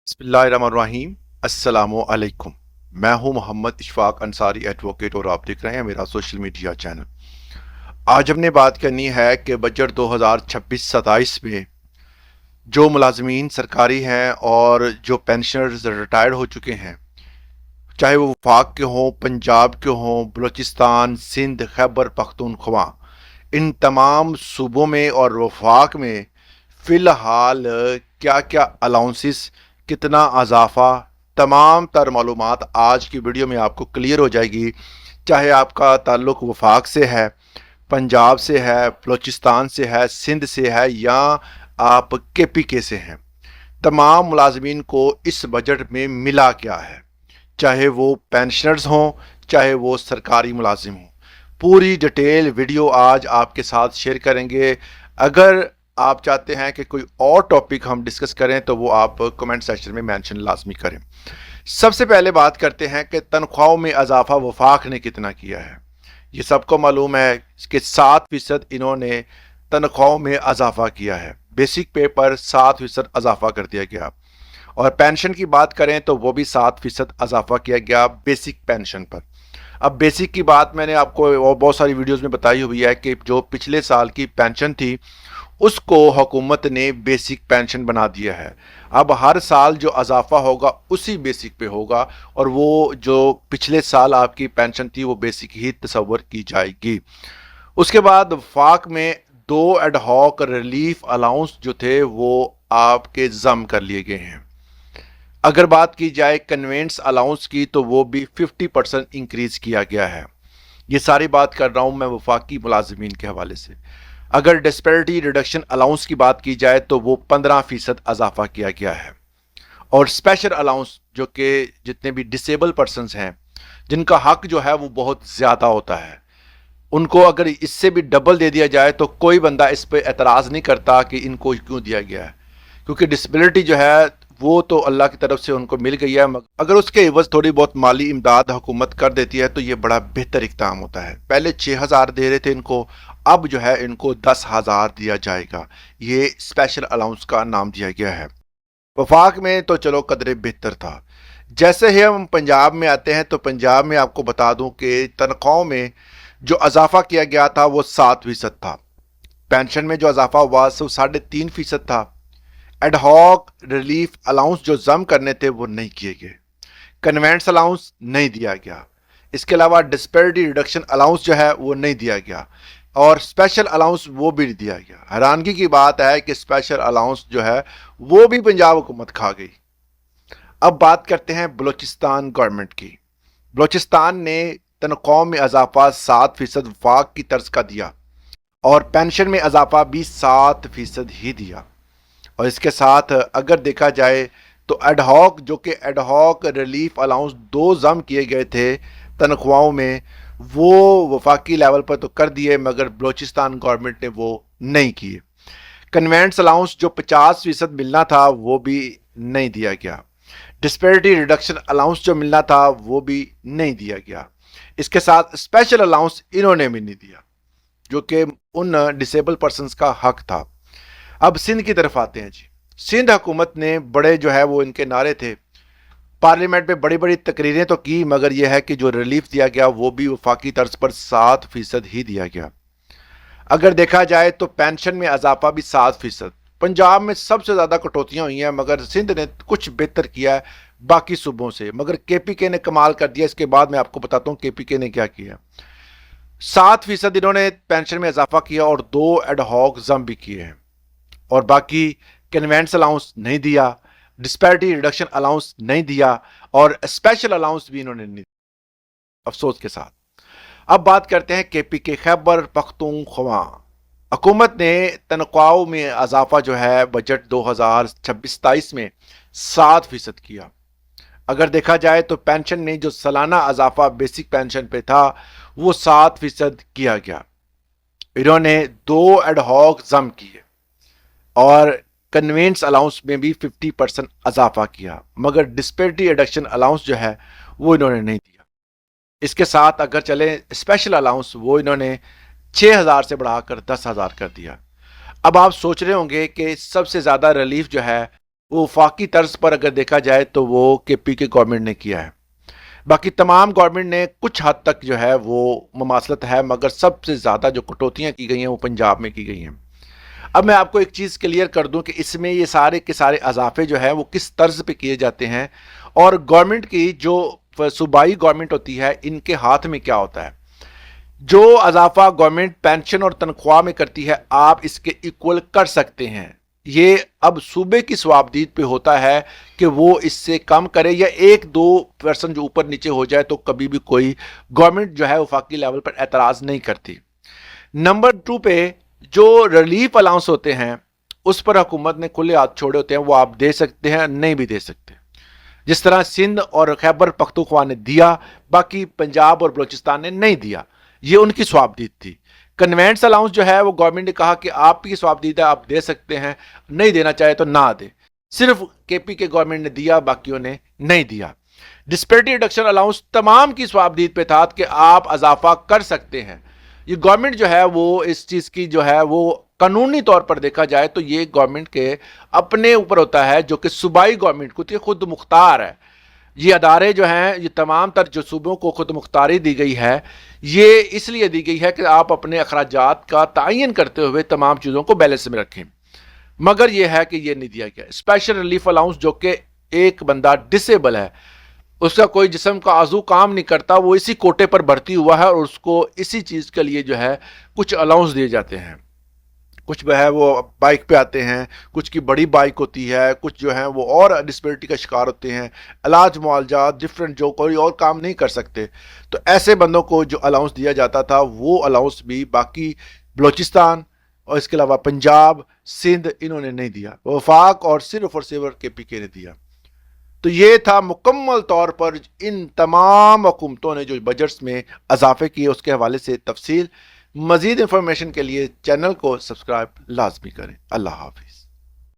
बिस्मिल्लाहिर्रहमानिर्रहीम। अस्सलामुअलैकुम। मैं हूं मोहम्मद इशफाक अंसारी एडवोकेट और आप देख रहे हैं मेरा सोशल मीडिया चैनल। आज हमने बात करनी है कि बजट 2026-27 में जो मुलाजमीन सरकारी हैं और जो पेंशनर्स रिटायर्ड हो चुके हैं, चाहे वो वफाक के हों, पंजाब के हों, बलूचिस्तान, सिंध, खैबर पख्तूनख्वा, इन तमाम सूबों में और वफाक में फ़िलहाल क्या क्या अलाउंसेस, कितना अजाफा, तमाम तर मालूमात आज की वीडियो में आपको क्लियर हो जाएगी। चाहे आपका ताल्लुक़ वफाक से है, पंजाब से है, बलूचिस्तान से है, सिंध से है या आप KPK से हैं, तमाम मुलाजमीन को इस बजट में मिला क्या है, चाहे वो पेंशनर्स हों, चाहे वो सरकारी मुलाजिम हों। पूरी डिटेल वीडियो आज आपके साथ शेयर करेंगे। अगर आप चाहते हैं कि कोई और टॉपिक हम डिस्कस करें तो वो आप कमेंट सेक्शन में मेंशन लाजमी करें। सबसे पहले बात करते हैं कि तनख्वाहों में इजाफा वफाक ने कितना किया है। ये सबको मालूम है कि 7% इन्होंने तनख्वाहों में इजाफा किया है। बेसिक पे पर 7% इजाफा कर दिया गया और पेंशन की बात करें तो वो भी 7% इजाफा किया गया बेसिक पेंशन पर। अब बेसिक की बात मैंने आपको और बहुत सारी वीडियोस में बताई हुई है कि जो पिछले साल की पेंशन थी उसको हुकूमत ने बेसिक पेंशन बना दिया है। अब हर साल जो इजाफा होगा उसी बेसिक पे होगा और वो जो पिछले साल आपकी पेंशन थी वो बेसिक ही तस्वर की जाएगी। उसके बाद वफाक में 2 एडहॉक रिलीफ अलाउंस जो थे वो आपके जम कर लिए गए हैं। अगर बात की जाए कन्वेंस अलाउंस की तो वो भी 50% इंक्रीज किया गया है। ये सारी बात कर रहा हूँ मैं वफाकी मुलाजमीन के हवाले से। अगर डिस्पैरिटी रिडक्शन अलाउंस की बात की जाए तो वो 15% इजाफा किया गया है। और स्पेशल अलाउंस जो कि जितने भी डिसेबल पर्सनस हैं जिनका हक जो है वो बहुत ज़्यादा होता है, उनको अगर इससे भी डबल दे दिया जाए तो कोई बंदा इस पर एतराज़ नहीं करता कि इनको क्यों दिया गया है, क्योंकि डिसेबिलिटी जो है वो तो अल्लाह की तरफ से उनको मिल गई है। अगर उसके एवज थोड़ी बहुत माली इमदाद हुकूमत कर देती है तो ये बड़ा बेहतर इक़दाम होता है। पहले 6,000 दे रहे थे इनको, अब जो है इनको 10,000 दिया जाएगा। ये स्पेशल अलाउंस का नाम दिया गया है। वफाक में तो चलो कदरे बेहतर था। जैसे ही हम पंजाब में आते हैं तो पंजाब में आपको बता दूं कि तनख्वाहों में जो इजाफा किया गया था वो 7% था। पेंशन में जो इजाफा हुआ वो 3.5% था। एडहॉक रिलीफ अलाउंस जो जम करने थे वो नहीं किए गए। कन्वेंस अलाउंस नहीं दिया गया। इसके अलावा डिस्पैरिटी रिडक्शन अलाउंस जो है वो नहीं दिया गया और स्पेशल अलाउंस वो भी नहीं दिया गया। हैरानगी की बात है कि स्पेशल अलाउंस जो है वो भी पंजाब हुकूमत खा गई। अब बात करते हैं बलूचिस्तान गवर्नमेंट की। बलूचिस्तान ने तनख्वाहों में इजाफा 7% वफाक की तर्ज का दिया और पेंशन में इजाफा भी 7% ही दिया। और इसके साथ अगर देखा जाए तो एडहॉक जो कि एडहॉक रिलीफ अलाउंस 2 जम किए गए थे तनख्वाहों में, वो वफाकी लेवल पर तो कर दिए मगर बलूचिस्तान गवर्नमेंट ने वो नहीं किए। कन्वेंस अलाउंस जो 50% मिलना था वो भी नहीं दिया गया। डिस्पैरिटी रिडक्शन अलाउंस जो मिलना था वो भी नहीं दिया गया। इसके साथ स्पेशल अलाउंस इन्होंने भी नहीं दिया जो कि उन डिसेबल पर्सनस का हक था। अब सिंध की तरफ आते हैं जी। सिंध हुकूमत ने बड़े जो है वो इनके नारे थे, पार्लियामेंट में बड़ी बड़ी तकरीरें तो की मगर यह है कि जो रिलीफ दिया गया वो भी वफाकी तर्ज पर 7% ही दिया गया। अगर देखा जाए तो पेंशन में इजाफा भी 7%। पंजाब में सबसे ज़्यादा कटौतियाँ हुई हैं मगर सिंध ने कुछ बेहतर किया है बाकी सूबों से, मगर KPK ने कमाल कर दिया। इसके बाद मैं आपको बताता हूँ KPK ने क्या किया। 7% इन्होंने पेंशन में इजाफा किया और 2 एडहॉक जम भी किए हैं और बाकी कन्वेंस अलाउंस नहीं दिया, डिस्पैरिटी रिडक्शन अलाउंस नहीं दिया और स्पेशल अलाउंस भी इन्होंने नहीं दिया, अफसोस के साथ। अब बात करते हैं KPK खैबर पख्तूनख्वा। हुकूमत ने तनख्वाहों में इजाफा जो है बजट 2026-27 में 7% किया। अगर देखा जाए तो पेंशन में जो सालाना इजाफा बेसिक पेंशन पे था वो 7% किया गया। इन्होंने 2 एडहॉक जम किए और कन्वेंस अलाउंस में भी 50% इजाफा किया मगर डिस्पैरिटी रिडक्शन अलाउंस जो है वो इन्होंने नहीं दिया। इसके साथ अगर चले स्पेशल अलाउंस वो इन्होंने 6,000 से बढ़ाकर 10,000 कर दिया। अब आप सोच रहे होंगे कि सबसे ज़्यादा रिलीफ जो है वो वफाकी तर्ज पर अगर देखा जाए तो वो केपी के गवर्नमेंट ने किया है। बाकी तमाम गवर्नमेंट ने कुछ हद तक जो है वो ममासलत है, मगर सबसे ज़्यादा जो कटौतियाँ की गई हैं वो पंजाब में की गई हैं। अब मैं आपको एक चीज़ क्लियर कर दूं कि इसमें ये सारे के सारे अजाफे जो है वो किस तर्ज पे किए जाते हैं, और गवर्नमेंट की जो सूबाई गवर्नमेंट होती है इनके हाथ में क्या होता है। जो अजाफा गवर्नमेंट पेंशन और तनख्वाह में करती है आप इसके इक्वल कर सकते हैं। ये अब सूबे की स्वाबदीद पे होता है कि वो इससे कम करे या 1-2% जो ऊपर नीचे हो जाए, तो कभी भी कोई गवर्नमेंट जो है वफाकी लेवल पर एतराज़ नहीं करती। नंबर 2 पे जो रिलीफ अलाउंस होते हैं उस पर हुकूमत ने खुले हाथ छोड़े होते हैं, वो आप दे सकते हैं, नहीं भी दे सकते। जिस तरह सिंध और खैबर पख्तूनख्वा ने दिया, बाकी पंजाब और बलूचिस्तान ने नहीं दिया, ये उनकी स्वाबदीद थी। कन्वेंट्स अलाउंस जो है वो गवर्नमेंट ने कहा कि आपकी स्वाबदीद है, आप दे सकते हैं, नहीं देना चाहे तो ना दे। सिर्फ केपी के गवर्नमेंट ने दिया, बाकियों ने नहीं दिया। डिस्पेरिटी रिडक्शन अलाउंस तमाम की स्वाबदीद पे था कि आप अजाफा कर सकते हैं। ये गवर्नमेंट जो है वो इस चीज़ की जो है वो कानूनी तौर पर देखा जाए तो ये गवर्नमेंट के अपने ऊपर होता है, जो कि सूबाई गवर्नमेंट को खुद मुख्तार है। ये अदारे जो हैं, ये तमाम तर जो सूबों को खुद मुख्तारी दी गई है, ये इसलिए दी गई है कि आप अपने अखराजात का तयन करते हुए तमाम चीज़ों को बैलेंस में रखें। मगर यह है कि ये नहीं दिया गया। स्पेशल रिलीफ अलाउंस, जो कि एक बंदा डिसेबल है, उसका कोई जिस्म का आजू काम नहीं करता, वो इसी कोटे पर भर्ती हुआ है और उसको इसी चीज़ के लिए जो है कुछ अलाउंस दिए जाते हैं। कुछ जो है वो बाइक पे आते हैं, कुछ की बड़ी बाइक होती है, कुछ जो है वो और डिस्पेरिटी का शिकार होते हैं, इलाज मुआवजा डिफरेंट, जो कोई और काम नहीं कर सकते। तो ऐसे बंदों को जो अलाउंस दिया जाता था वो अलाउंस भी बाकी बलूचिस्तान और इसके अलावा पंजाब, सिंध, इन्होंने नहीं दिया। वफाक और सिर्फ केपी के ने दिया। तो ये था मुकम्मल तौर पर इन तमाम हुकूमतों ने जो बजट्स में इजाफे किए उसके हवाले से तफसील। मज़ीद इंफॉर्मेशन के लिए चैनल को सब्सक्राइब लाजमी करें। अल्लाह हाफिज़।